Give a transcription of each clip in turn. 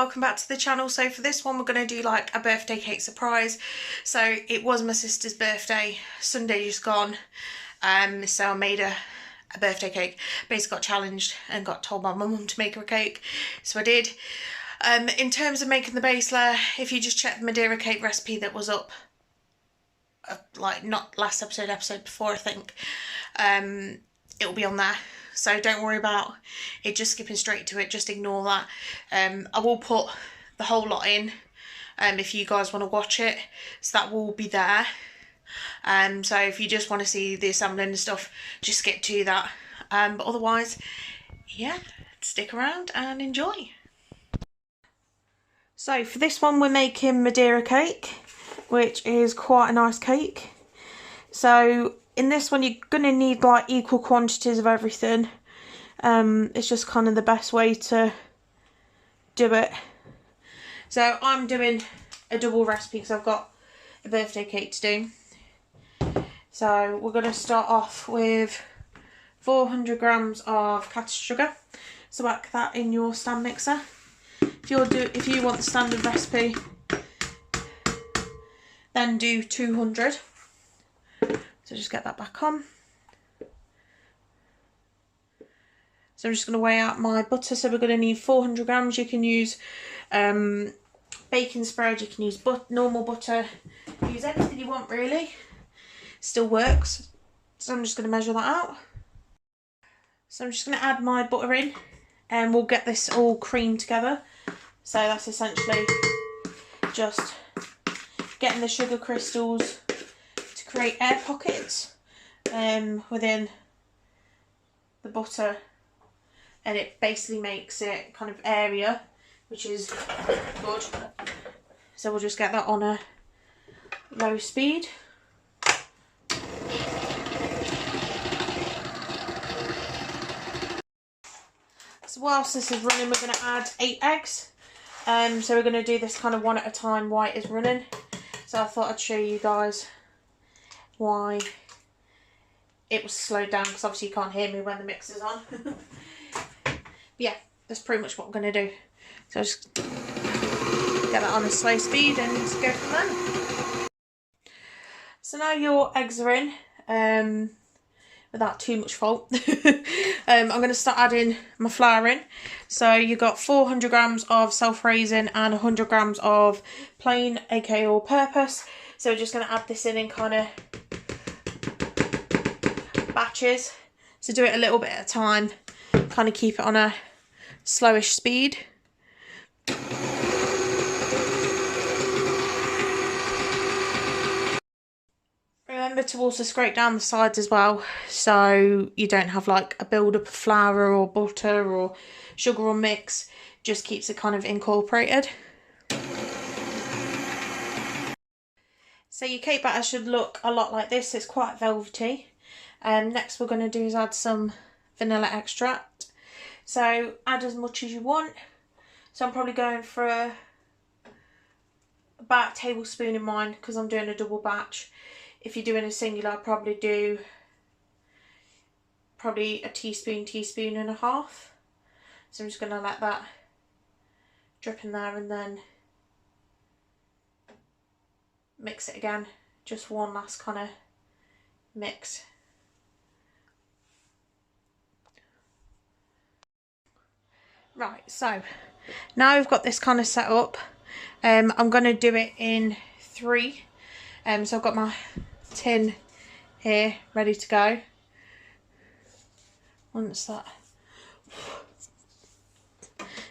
welcome back to the channel. So for this one we're going to do like a birthday cake surprise. So it was my sister's birthday, Sunday just gone, so I made a birthday cake. Basically got challenged and got told by my mum to make her a cake, so I did. In terms of making the base layer, if you just check the Madeira cake recipe that was up, like not last episode, episode before I think, it'll be on there. So don't worry about it just skipping straight to it, just ignore that. I will put the whole lot in if you guys want to watch it, so that will be there. So if you just want to see the assembling and stuff, just skip to that. But otherwise, yeah, stick around and enjoy. So for this one we're making Madeira cake, which is quite a nice cake. So in this one you're going to need like equal quantities of everything. It's just kind of the best way to do it. So I'm doing a double recipe because I've got a birthday cake to do. So we're going to start off with 400 grams of caster sugar. So whack that in your stand mixer. If you want the standard recipe, then do 200. So just get that back on. So I'm just going to weigh out my butter. So we're going to need 400 grams. You can use baking spread, you can use normal butter, use anything you want really. Still works. So I'm just going to measure that out. So I'm just going to add my butter in and we'll get this all creamed together. So that's essentially just getting the sugar crystals to create air pockets within the butter, and it basically makes it kind of airier, which is good. So we'll just get that on a low speed. So whilst this is running, we're going to add 8 eggs. So we're going to do this kind of one at a time while it is running. So I thought I'd show you guys why it was slowed down, because obviously you can't hear me when the mixer's on. But yeah, that's pretty much what I'm going to do. So just get that on a slow speed and go from there. So now your eggs are in, without too much fault. I'm going to start adding my flour in. So you've got 400 grams of self-raising and 100 grams of plain, aka all purpose. So we're just going to add this in kind of batches. So do it a little bit at a time, kind of keep it on a slowish speed. Remember to also scrape down the sides as well, so you don't have like a build-up of flour or butter or sugar or mix. Just keeps it kind of incorporated. So your cake batter should look a lot like this. It's quite velvety. Next we're going to do is add some vanilla extract. So add as much as you want. So I'm probably going for about a tablespoon in mine because I'm doing a double batch. If you're doing a singular, I'd probably do a teaspoon and a half. So I'm just going to let that drip in there and then mix it again. Just one last kind of mix. Right, so now we've got this kind of set up. I'm going to do it in 3. So I've got my tin here ready to go. Once that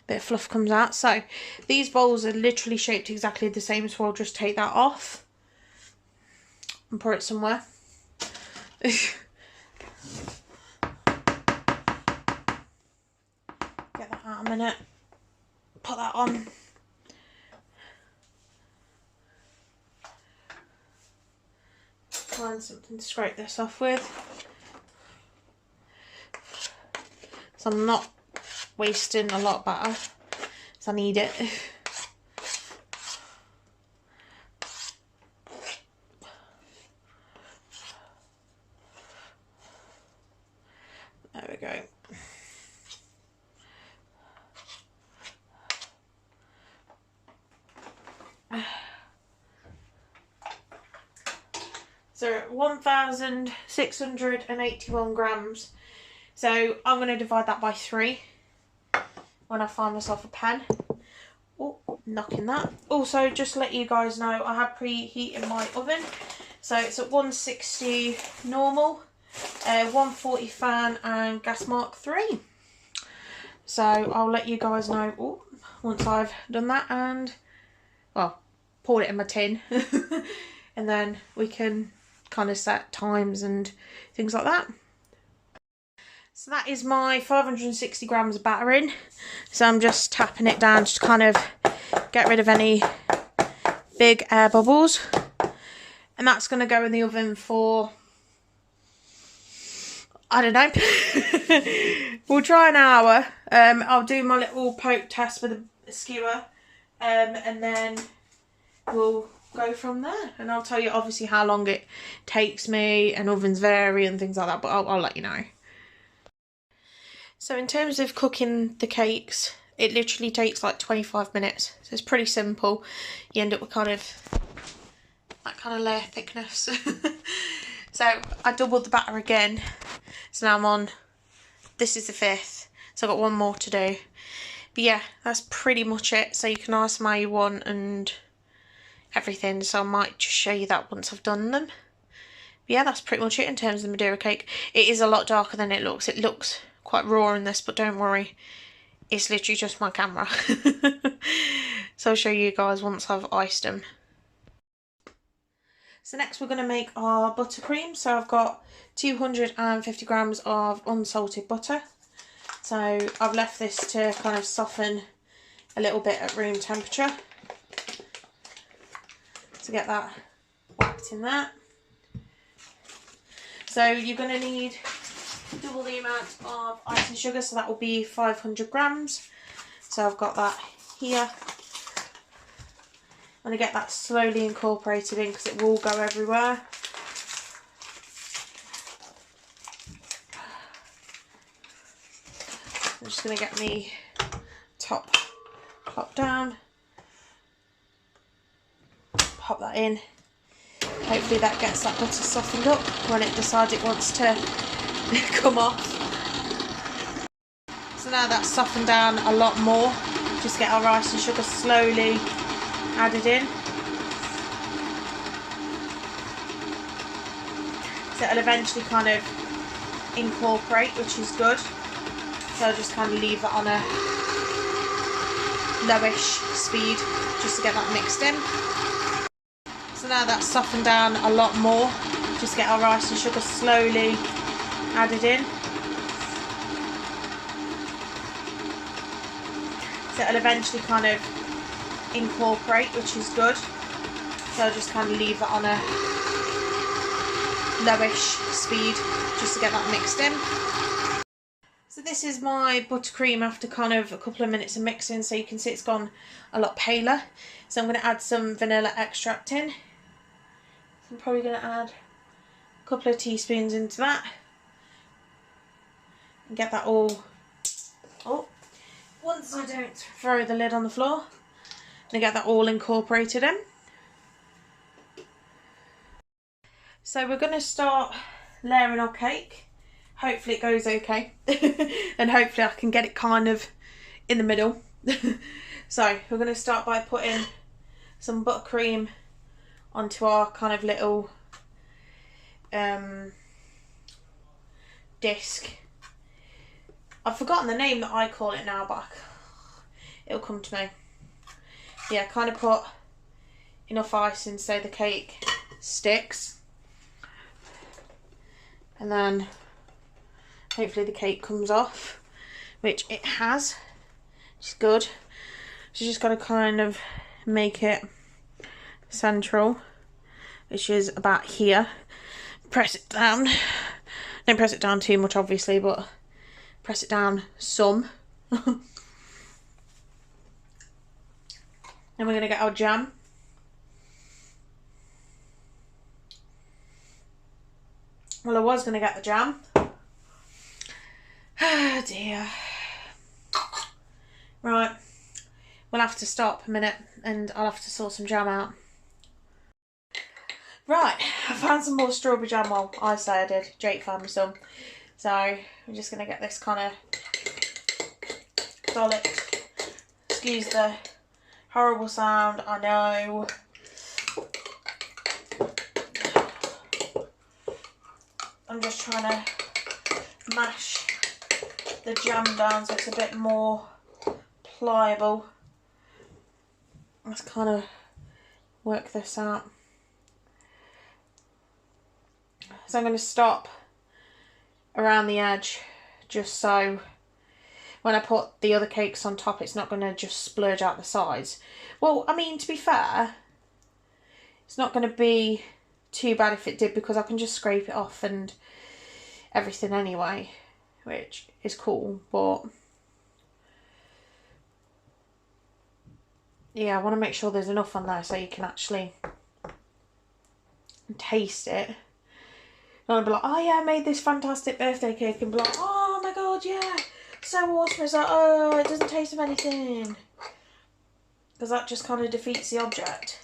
bit of fluff comes out. So these bowls are literally shaped exactly the same, so I'll just take that off and pour it somewhere. Get that out a minute. Put that on. Find something to scrape this off with, so I'm not wasting a lot of batter, so I need it. There we go. So 1,681 grams. So I'm going to divide that by 3 when I find myself a pen. Oh, knocking that. Also, just to let you guys know, I have preheated my oven. So it's at 160 normal, 140 fan and gas mark 3. So I'll let you guys know once I've done that and, well, poured it in my tin. And then we can kind of set times and things like that. So that is my 560 grams of batter in. So I'm just tapping it down to kind of get rid of any big air bubbles. And that's going to go in the oven for, I don't know, we'll try an hour. I'll do my little poke test with a skewer, and then we'll go from there. And I'll tell you obviously how long it takes me, and ovens vary and things like that, but I'll let you know. So in terms of cooking the cakes, it literally takes like 25 minutes. So it's pretty simple. You end up with kind of that kind of layer thickness. So I doubled the batter again. So now I'm on, this is the 5th. So I've got one more to do. But yeah, that's pretty much it. So you can ice them how you want and everything. So I might just show you that once I've done them. But yeah, that's pretty much it in terms of the Madeira cake. It is a lot darker than it looks. It looks quite raw in this, but don't worry, it's literally just my camera. So I'll show you guys once I've iced them. So next we're going to make our buttercream. So I've got 250 grams of unsalted butter. So I've left this to kind of soften a little bit at room temperature to get that whacked in there. So you're going to need double the amount of icing sugar, so that will be 500 grams. So I've got that here. I'm going to get that slowly incorporated in because it will go everywhere. I'm just going to get me top down, pop that in. Hopefully that gets that butter softened up when it decides it wants to come off. So now that's softened down a lot more. Just get our rice and sugar slowly added in. So it'll eventually kind of incorporate, which is good. So I'll just kind of leave that on a lowish speed just to get that mixed in. So now that's softened down a lot more. Just get our rice and sugar slowly added in. So it'll eventually kind of incorporate, which is good. So I'll just kind of leave that on a lowish speed just to get that mixed in. So this is my buttercream after kind of a couple of minutes of mixing, so you can see it's gone a lot paler. So I'm going to add some vanilla extract in. So I'm probably going to add a couple of teaspoons into that. And get that all, once I don't throw the lid on the floor, and get that all incorporated in. So we're going to start layering our cake. Hopefully it goes okay. And hopefully I can get it kind of in the middle. So we're going to start by putting some buttercream onto our kind of little disc. I've forgotten the name that I call it now, but it'll come to me. Yeah, kind of put enough icing so the cake sticks. And then hopefully the cake comes off, which it has, which is good. So you just got to kind of make it central, which is about here. Press it down. Don't press it down too much, obviously, but press it down some. Then we're going to get our jam. Well, I was going to get the jam. Oh dear. Right. We'll have to stop a minute and I'll have to sort some jam out. Right. I found some more strawberry jam. Well, I say I did. Jake found me some. So I'm just going to get this kind of dolloped. Excuse the horrible sound, I know. I'm just trying to mash the jam down so it's a bit more pliable. Let's kind of work this out. So I'm going to stop around the edge just so when I put the other cakes on top it's not going to just splurge out the sides. Well, I mean, to be fair, it's not going to be too bad if it did because I can just scrape it off and everything anyway, which is cool. But yeah, I want to make sure there's enough on there so you can actually taste it. And I'll be like, oh yeah, I made this fantastic birthday cake, and be like, oh my god, yeah, so awesome. It's like, oh, it doesn't taste of anything, because that just kind of defeats the object.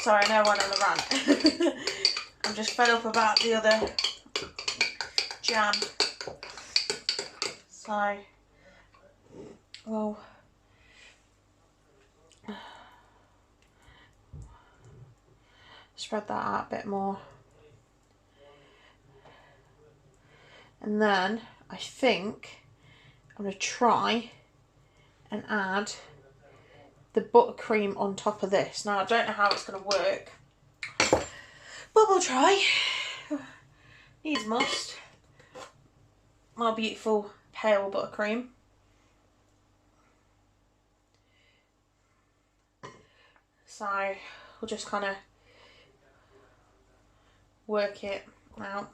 Sorry, I know I went on a rant. I'm just fed up about the other jam. So, well, spread that out a bit more. And then I think I'm going to try and add the buttercream on top of this. Now, I don't know how it's going to work, but we'll try. Needs must. My beautiful pale buttercream. So we'll just kind of work it out.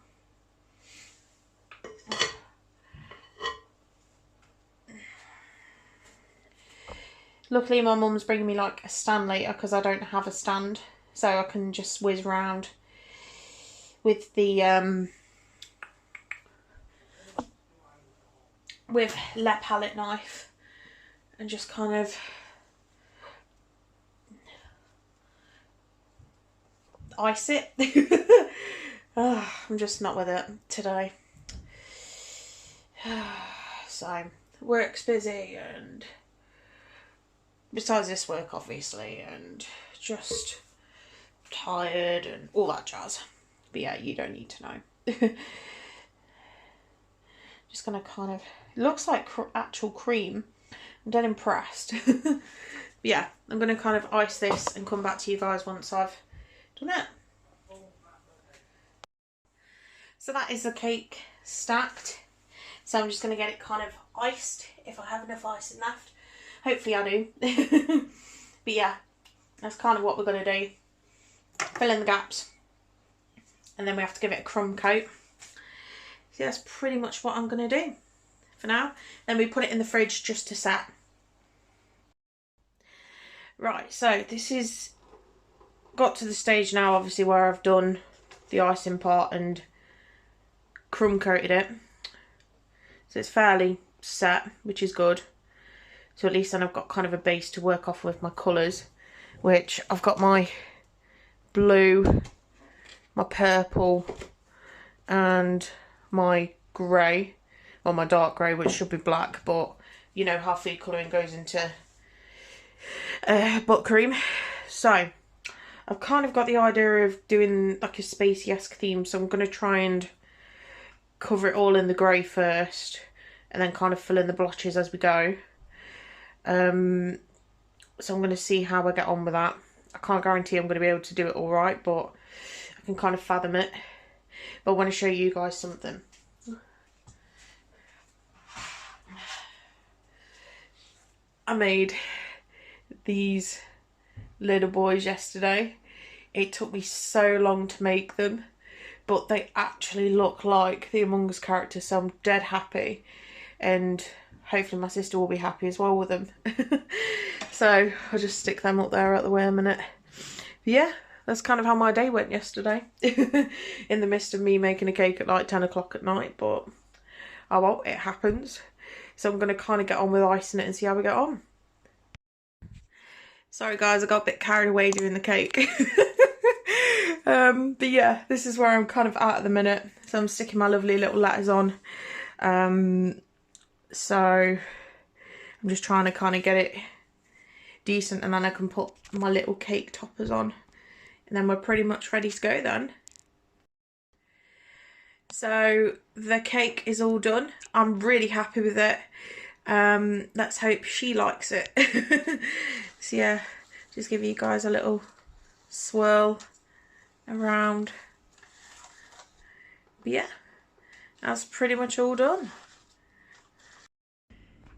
Luckily my mum's bringing me like a stand later because I don't have a stand, so I can just whiz around with the with Le palette knife and just kind of ice it. Oh, I'm just not with it today. So work's busy, and besides this work obviously, and just tired and all that jazz. But yeah, you don't need to know. Just gonna kind of, it looks like actual cream. I'm dead impressed. But yeah, I'm gonna kind of ice this and come back to you guys once I've done it. So that is the cake stacked. So I'm just gonna get it kind of iced if I have enough icing left. Hopefully I do. But yeah, that's kind of what we're going to do. Fill in the gaps. And then we have to give it a crumb coat. So that's pretty much what I'm going to do for now. Then we put it in the fridge just to set. Right, so this is got to the stage now obviously where I've done the icing part and crumb coated it. So it's fairly set, which is good. So at least then I've got kind of a base to work off with my colours, which I've got my blue, my purple and my grey, or my dark grey, which should be black, but you know how food colouring goes into buttercream. So I've kind of got the idea of doing like a spacey-esque theme, so I'm going to try and cover it all in the grey first and then kind of fill in the blotches as we go. So I'm going to see how I get on with that. I can't guarantee I'm going to be able to do it all right, but I can kind of fathom it. But I want to show you guys something. I made these little boys yesterday. It took me so long to make them, but they actually look like the Among Us characters, so I'm dead happy. And hopefully my sister will be happy as well with them. So I'll just stick them up there at the way a minute. But yeah, that's kind of how my day went yesterday. In the midst of me making a cake at like 10 o'clock at night, but oh well, it happens. So I'm going to kind of get on with icing it and see how we get on. Sorry guys, I got a bit carried away doing the cake. But yeah, this is where I'm kind of at the minute. So I'm sticking my lovely little letters on. So I'm just trying to kind of get it decent, and then I can put my little cake toppers on. And then we're pretty much ready to go then. So the cake is all done. I'm really happy with it. Let's hope she likes it. So yeah, just give you guys a little swirl around. But yeah, that's pretty much all done.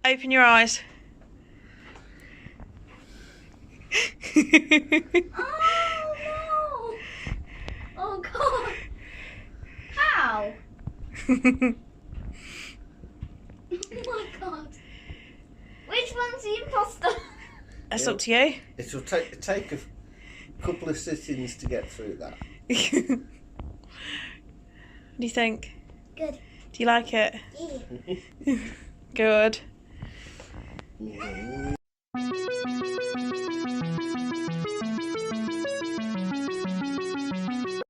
Open your eyes. Oh no! Oh god! How? Oh my god! Which one's the imposter? That's up to you. It'll take a couple of sittings to get through that. What do you think? Good. Do you like it? Yeah. Good. Mm.